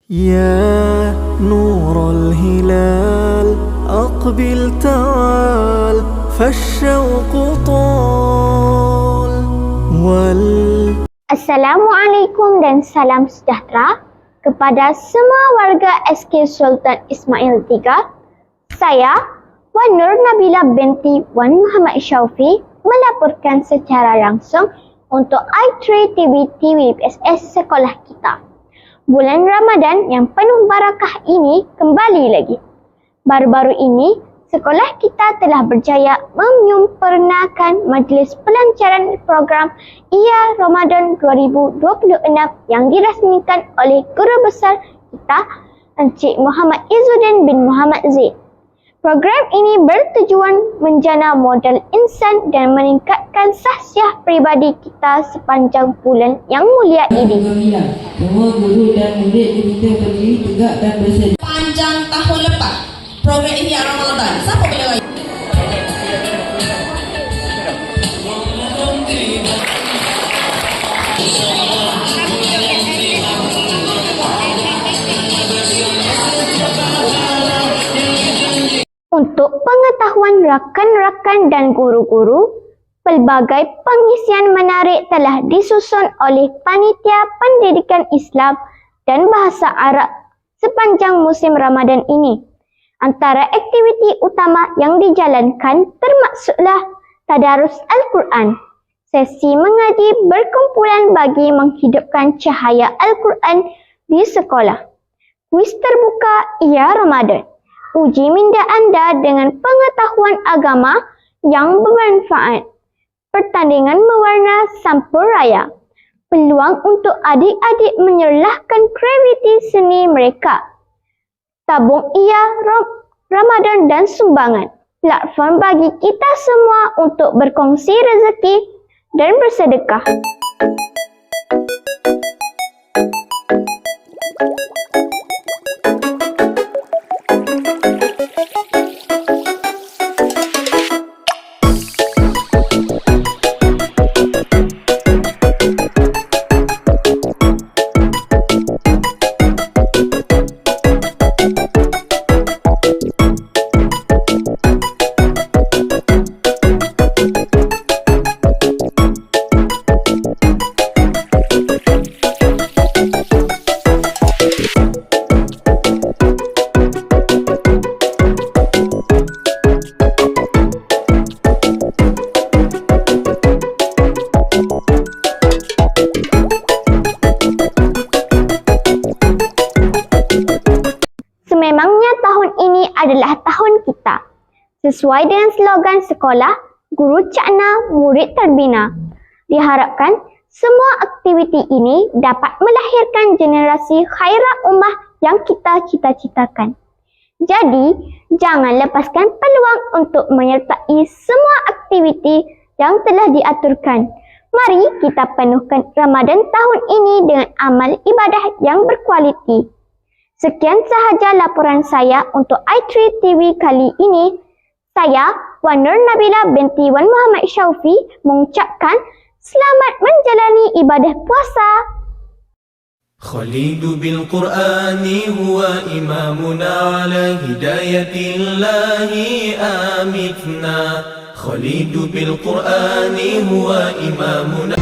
يا نور الهلال أقبل تعال فالشوق طال Assalamualaikum dan salam sejahtera kepada semua warga SK Sultan Ismail III. Saya, Wan Nur Nabila binti Wan Muhammad Syaufi melaporkan secara langsung untuk i3 TV PSS sekolah kita. Bulan Ramadan yang penuh barakah ini kembali lagi. Baru-baru ini, sekolah kita telah berjaya menyempurnakan majlis pelancaran program IA Ramadan 2026 yang dirasmikan oleh Guru Besar kita, Encik Muhammad Izzuddin bin Muhammad Zaid. Program ini bertujuan menjana modal insan dan meningkatkan sahsiah peribadi kita sepanjang bulan yang mulia ini. Semua guru dan murid diminta berdiri tegak dan bersedia. Panjang tahun lepas, program ini Ramadan. Siapa boleh raya? Untuk pengetahuan rakan-rakan dan guru-guru, pelbagai pengisian menarik telah disusun oleh Panitia Pendidikan Islam dan Bahasa Arab sepanjang musim Ramadan ini. Antara aktiviti utama yang dijalankan termasuklah tadarus Al-Quran, sesi mengaji berkumpulan bagi menghidupkan cahaya Al-Quran di sekolah, kuis terbuka IA Ramadan, uji minda anda dengan pengetahuan agama yang bermanfaat, pertandingan mewarna sampul raya, peluang untuk adik-adik menyerlahkan kreativiti seni mereka, tabung IA Ramadan dan sumbangan, platform bagi kita semua untuk berkongsi rezeki dan bersedekah. Sememangnya tahun ini adalah tahun kita. Sesuai dengan slogan sekolah, guru cakna, murid terbina. Diharapkan semua aktiviti ini dapat melahirkan generasi khairah ummah yang kita cita-citakan. Jadi, jangan lepaskan peluang untuk menyertai semua aktiviti yang telah diaturkan. Mari kita penuhkan Ramadan tahun ini dengan amal ibadah yang berkualiti. Sekian sahaja laporan saya untuk i3 TV kali ini. Saya, Wan Nur Nabila binti Wan Muhammad Syaufi mengucapkan selamat menjalani ibadah puasa. خليد بالقرآن هو إمامنا على هداية الله آمتنا خليد بالقرآن هو إمامنا